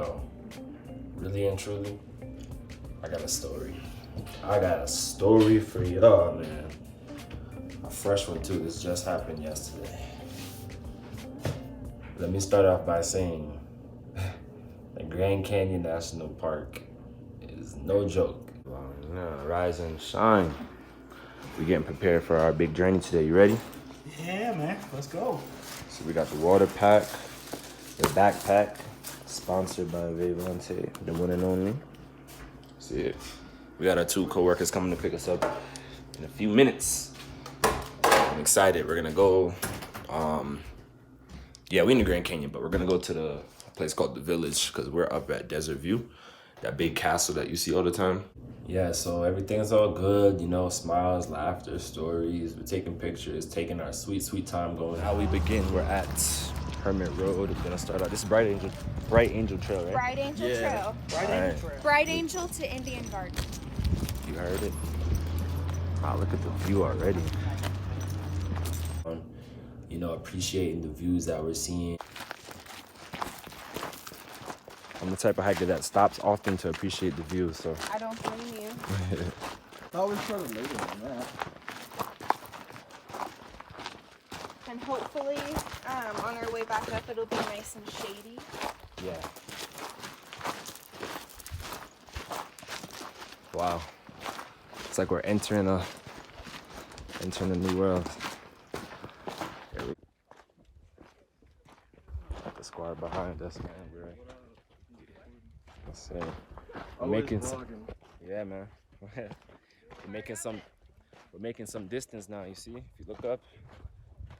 yo, really and truly, I got a story. I got a story for y'all, man. A fresh one too. This just happened yesterday. Let me start off by saying the Grand Canyon National Park is no joke. Rise and shine. We're getting prepared for our big journey today. You ready? Yeah, man. Let's go. So we got the water pack, the backpack, sponsored by Vayvonte, the one and only. See it. We got our 2 co-workers coming to pick us up in a few minutes. I'm excited. We're gonna go. Yeah, we in the Grand Canyon, but we're gonna go to the place called the Village because we're up at Desert View, that big castle that you see all the time. Yeah, so everything's all good, you know, smiles, laughter, stories. We're taking pictures, taking our sweet, sweet time going. How we begin, we're at Hermit Road. We're gonna start out. This is Bright Angel Trail, right? Bright Angel Trail. Bright Angel to Indian Garden. You heard it. Wow, look at the view already. You know, appreciating the views that we're seeing. I'm the type of hiker that stops often to appreciate the views, so. I don't blame you. Thought we started later than that. And hopefully, on our way back up, it'll be nice and shady. Yeah. Wow. It's like we're entering a new world. Got the squad behind us, man. Let's see. We're making some. Yeah, man. We're making some distance now. You see, if you look up,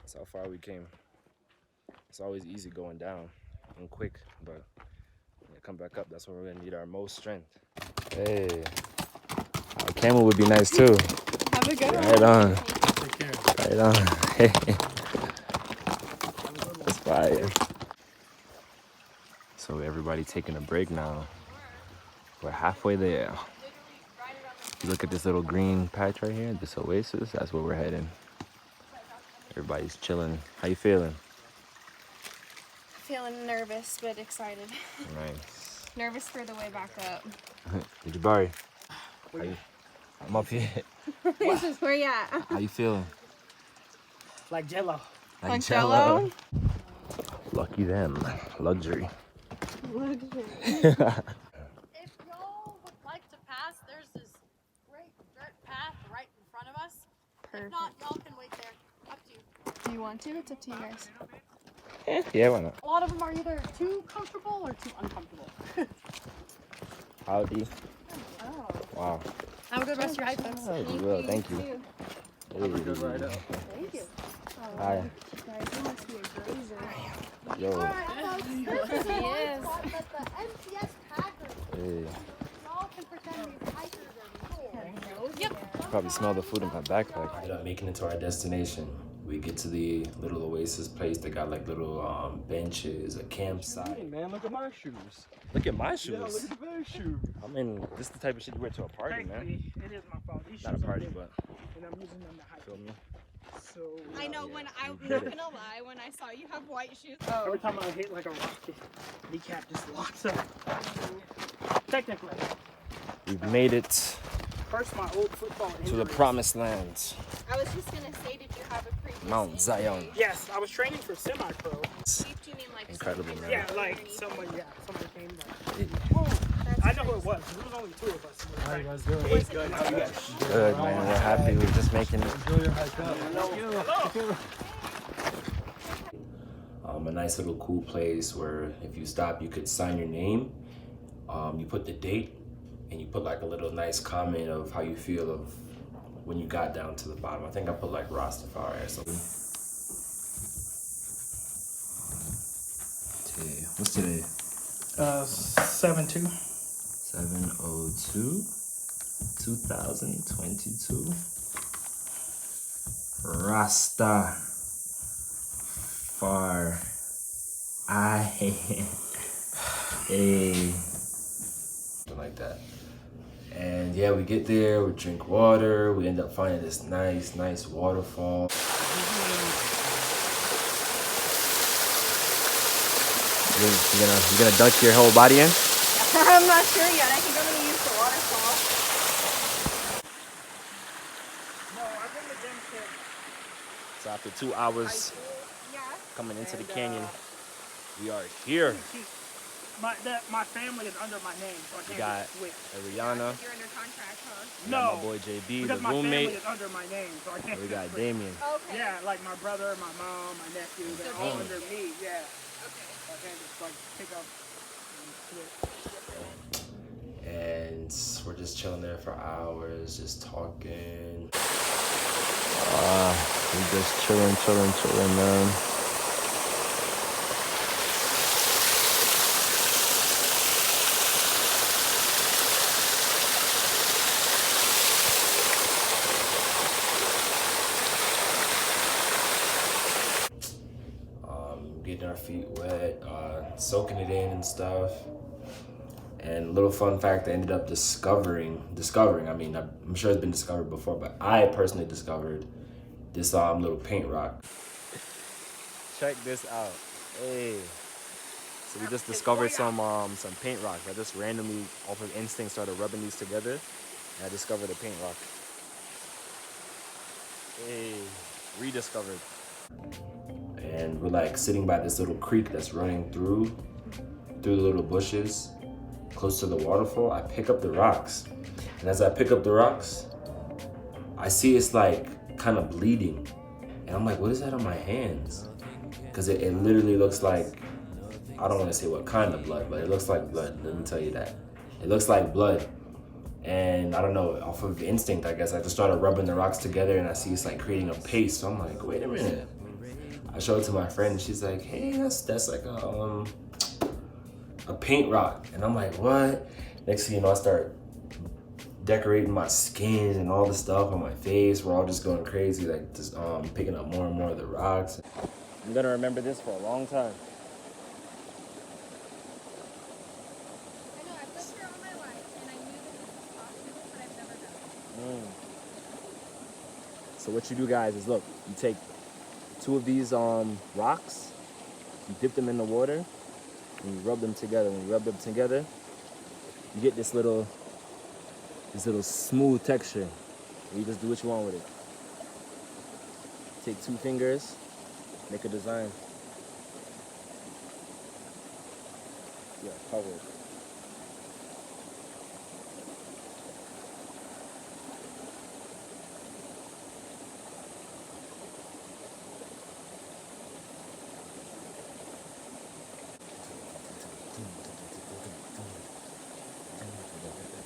that's how far we came. It's always easy going down and quick, but when you come back up, that's when we're gonna need our most strength. Hey, a camel would be nice too. Have a good one. Right on. Take care. Right on. That's fire. So everybody taking a break now. We're halfway there. You look at this little green patch right here, this oasis, that's where we're heading. Everybody's chilling. How you feeling? Feeling nervous, but excited. Nice. Nervous for the way back up. Jabari, I'm up here. This is where you at. How you feeling? Like Jello. Like Jello? Lucky them. Luxury. Luxury. If y'all would like to pass, there's this great dirt path right in front of us. Perfect. If not, y'all can wait there. Up to you. Do you want to? It's up to you guys. Yeah, why not? A lot of them are either too comfortable or too uncomfortable. Howdy. Oh. Wow. Have a good rest of your hike, folks. Oh, you will. Thank you. Too. Have a good ride up. Thank you. Oh, Hi. guys, you must be a grazer. Yo. Alright, folks. This is He the is. spot that the MTS hackers. Hey. Y'all can pretend these hikers are cool. Yep. Probably smell the food in my backpack. Ended up making it to our destination. We get to the little oasis place. They got like little benches, a campsite. Hey, man, look at my shoes. Look at my shoes. Yeah, look at those shoes. I mean, this is the type of shit you wear to a party, man. Thankfully, it is my fault. These Not a shoes are party, good, but and I'm using them to hike. feel me. So I know yeah. when I'm You not did it. gonna lie, when I saw you have white shoes. every time I hit like a rock, the kneecap just locks up. Technically, We've made it first my old football to the injuries. promised land, I was just gonna say, did you have a previous Mount injury? Zion. Yes, I was training for semi-pro. Do you mean like Incredible, some man. Yeah, kind of like injury? somebody came. Like, That's I know who it was. There was only 2 of us. How you guys doing? Was it Good. you? How you guys? Good, man. We're happy. We're just making it. Enjoy your hike up. A nice little cool place where if you stop, you could sign your name. You put the date, and you put like a little nice comment of how you feel of when you got down to the bottom. I think I put like Rastafari or something. Today, what's today? 7-2. 7/02, 2022. Rasta. Far. Hey. Something like that. And yeah, we get there, we drink water, we end up finding this nice waterfall. You gonna dunk your whole body in? I'm not sure yet. I think I'm gonna use the waterfall. No, I've been with them since So after 2 high hours school. Yeah. coming into the And, canyon, we are here. My family is under my name, so I We can't got just switch. Ariana, You're under contract, huh? we No, got my boy JB, the because my family roommate, is under my name, so I can't and we just got switch. Damien. Okay. Yeah, like my brother, my mom, my nephew, they're all Damien. under me. Yeah, Okay. so I can't just like pick up and switch. And we're just chilling there for hours, just talking. We just chilling, man. Getting our feet wet, soaking it in and stuff. And a little fun fact, I ended up discovering, I mean, I'm sure it's been discovered before, but I personally discovered this little paint rock. Check this out. Hey. So we just discovered some paint rocks. I just randomly, off of instinct, started rubbing these together, and I discovered a paint rock. Hey, rediscovered. And we're like sitting by this little creek that's running through the little bushes close to the waterfall. I pick up the rocks, and as I pick up the rocks, I see it's like kind of bleeding, and I'm like, what is that on my hands? Because it literally looks like, I don't want to say what kind of blood, but it looks like blood. Let me tell you that. It looks like blood. And I don't know, off of instinct, I guess, I just started rubbing the rocks together, and I see it's like creating a paste. So I'm like, wait a minute. I show it to my friend, and she's like, hey, that's like a paint rock. And I'm like, what? Next thing you know, I start decorating my skin and all the stuff on my face. We're all just going crazy, like just picking up more and more of the rocks. I'm gonna remember this for a long time. I know, I've lived here all my life, and I knew that this was possible, but I've never done it. So what you do, guys, is look, you take 2 of these rocks, you dip them in the water, and you rub them together. When you rub them together, you get this little smooth texture. And you just do what you want with it. Take 2 fingers, make a design. Yeah, cover it.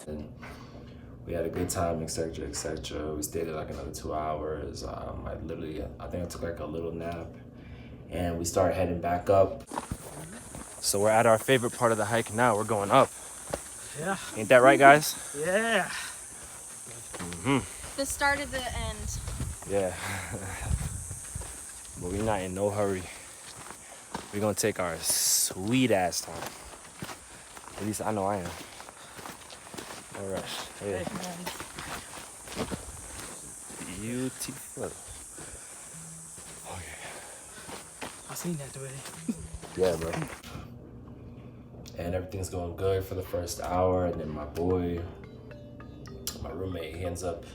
And we had a good time, etc., etc. We stayed there like another 2 hours. I think I took like a little nap, and we started heading back up. So we're at our favorite part of the hike now. We're going up. Yeah. Ain't that right, guys? Yeah. The start of the end. Yeah. But we're not in no hurry. We're gonna take our sweet ass time. At least I know I am. No rush. Yeah. Beautiful. Okay. I've seen that already. Yeah, bro. And everything's going good for the first hour, and then my roommate, he ends up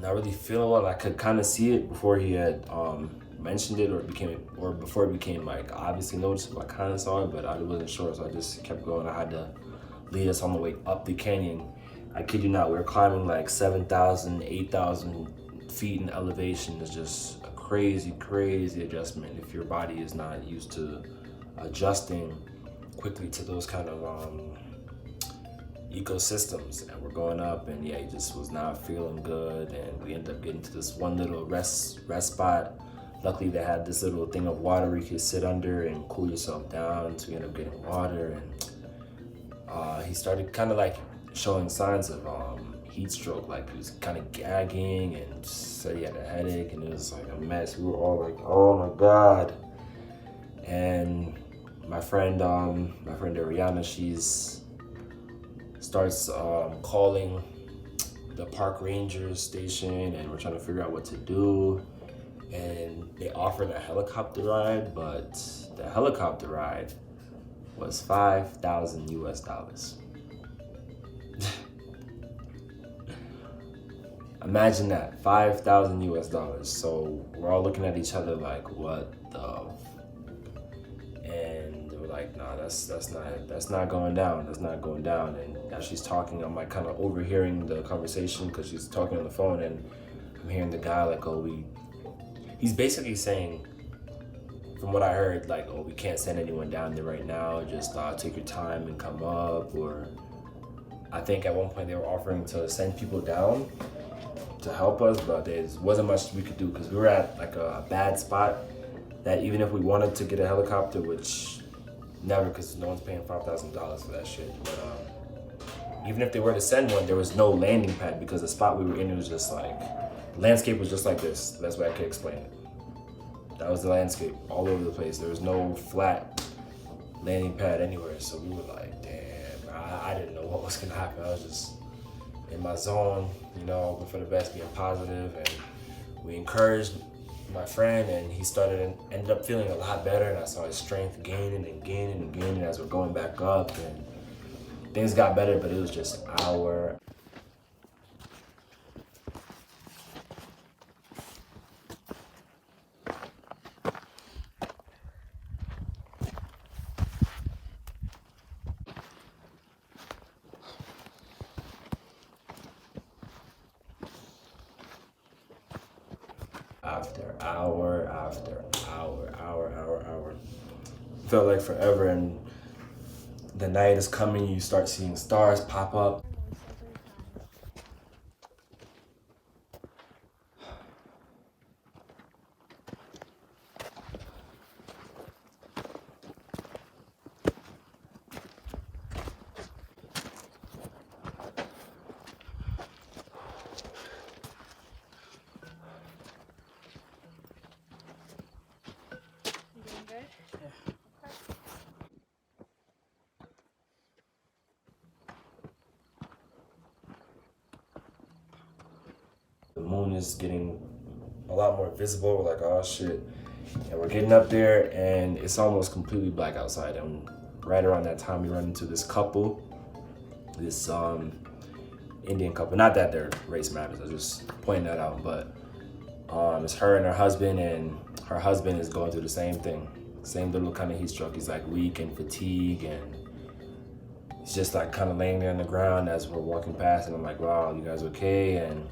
not really feeling well. I could kind of see it before he had mentioned it, or before it became like obviously noticeable. I kind of saw it, but I wasn't sure, so I just kept going. I had to lead us on the way up the canyon. I kid you not, we were climbing like 7,000, 8,000 feet in elevation. It's just a crazy, crazy adjustment if your body is not used to adjusting quickly to those kind of ecosystems. And we're going up, and yeah, he just was not feeling good, and we ended up getting to this one little rest spot. Luckily they had this little thing of water where you could sit under and cool yourself down. So we ended up getting water, and he started kind of like showing signs of heat stroke, like he was kind of gagging, and said he had a headache, and it was like a mess. We were all like, oh my God. And my friend Ariana, starts calling the park ranger station, and we're trying to figure out what to do. And they offered a helicopter ride, but the helicopter ride was 5,000 US dollars. Imagine that, 5,000 US dollars. So we're all looking at each other like, what the? And we're like, nah, that's not going down. That's not going down. And as she's talking, I'm like kind of overhearing the conversation because she's talking on the phone, and I'm hearing the guy like, he's basically saying, from what I heard, like, oh, we can't send anyone down there right now. Just take your time and come up. Or I think at one point they were offering to send people down to help us, but there wasn't much we could do because we were at like a bad spot that even if we wanted to get a helicopter, which never, because no one's paying $5,000 for that shit. But even if they were to send one, there was no landing pad because the spot we were in, it was just like, the landscape was just like this. That's way I could explain it. That was the landscape all over the place. There was no flat landing pad anywhere. So we were like, damn, I didn't know what was gonna happen. I was just in my zone, you know, hoping for the best, being positive, and we encouraged my friend, and he ended up feeling a lot better, and I saw his strength gaining and gaining and gaining as we're going back up, and things got better, but it was just hour after hour after hour. Felt like forever, and the night is coming, you start seeing stars pop up. You doing good? The moon is getting a lot more visible. We're like, oh shit. And we're getting up there, and it's almost completely black outside. And right around that time, we run into this couple, this Indian couple. Not that their race matters, I was just pointing that out. But it's her and her husband is going through the same thing. Same little kind of heat stroke. He's like weak and fatigued, and he's just like kind of laying there on the ground as we're walking past. And I'm like, wow, you guys okay? And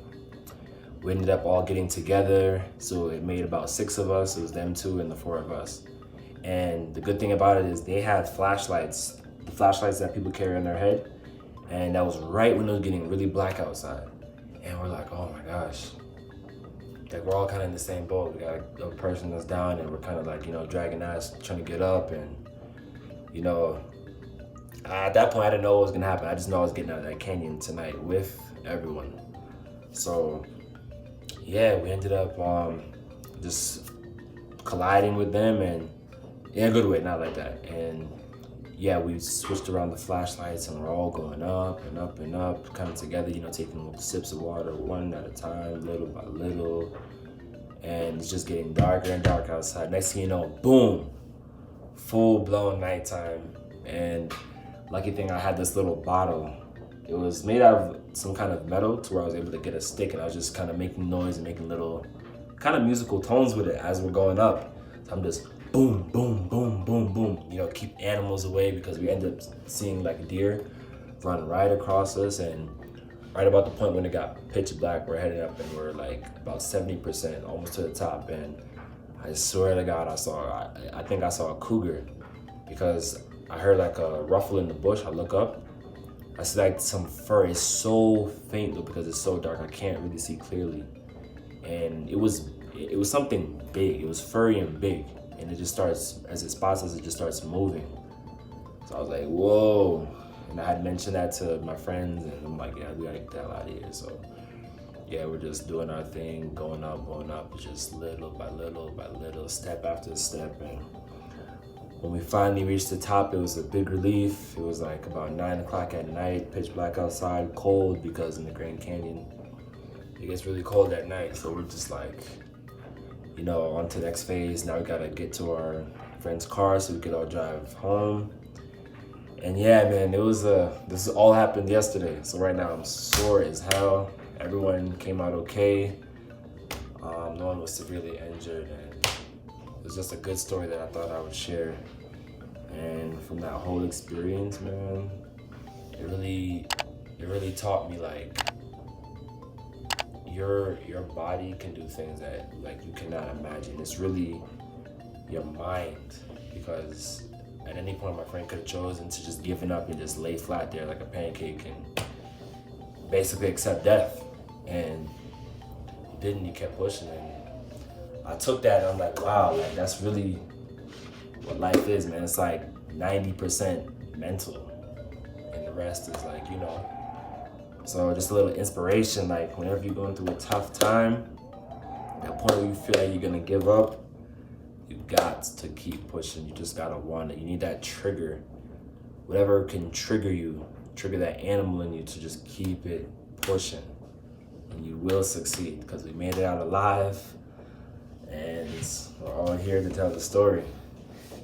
we ended up all getting together, so it made about 6 of us. It was them 2 and the 4 of us. And the good thing about it is they had flashlights, the flashlights that people carry on their head, and that was right when it was getting really black outside. And we're like, oh my gosh. Like, we're all kind of in the same boat. We got a person that's down, and we're kind of like, you know, dragging ass, trying to get up. And, you know, at that point, I didn't know what was gonna happen. I just know I was getting out of that canyon tonight with everyone. So, yeah, we ended up just colliding with them, and in a good way, not like that. And yeah, we switched around the flashlights, and we're all going up and up and up, kind of together, you know, taking sips of water one at a time, little by little. And it's just getting darker and darker outside. Next thing you know, boom, full-blown nighttime. And lucky thing, I had this little bottle. It was made out of some kind of metal to where I was able to get a stick, and I was just kind of making noise and making little kind of musical tones with it as we're going up. So I'm just boom, boom, boom, boom, boom, you know, keep animals away, because we ended up seeing like a deer run right across us. And right about the point when it got pitch black, we're heading up, and we're like about 70%, almost to the top. And I swear to God, I think I saw a cougar, because I heard like a ruffle in the bush. I look up, I see like some fur. It's so faint though, because it's so dark, I can't really see clearly. And it was something big. It was furry and big, and it just starts, as it spots us, it just starts moving. So I was like, whoa. And I had mentioned that to my friends, and I'm like, yeah, we gotta get the hell out of here. So yeah, we're just doing our thing, going up, just little by little, step after step. And when we finally reached the top, it was a big relief. It was like about 9 o'clock at night, pitch black outside, cold, because in the Grand Canyon, it gets really cold at night. So we're just like, you know, on to the next phase. Now we gotta get to our friend's car so we could all drive home. And yeah, man, this all happened yesterday. So right now I'm sore as hell. Everyone came out okay. No one was severely injured, and it was just a good story that I thought I would share. And from that whole experience, man, it really taught me like your body can do things that like you cannot imagine. It's really your mind, because at any point my friend could have chosen to just giving up and just lay flat there like a pancake and basically accept death, and he didn't. He kept pushing, and I took that and I'm like, wow, like that's really what life is, man. It's like 90% mental and the rest is like, you know. So just a little inspiration, like whenever you're going through a tough time, that point where you feel like you're gonna give up, you got to keep pushing. You just gotta want it. You need that trigger. Whatever can trigger you, trigger that animal in you to just keep it pushing. And you will succeed, because we made it out alive and we're all here to tell the story.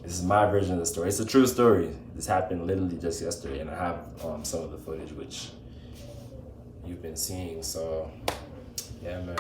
This is my version of the story. It's a true story. This happened literally just yesterday, and I have some of the footage which you've been seeing. So yeah, man.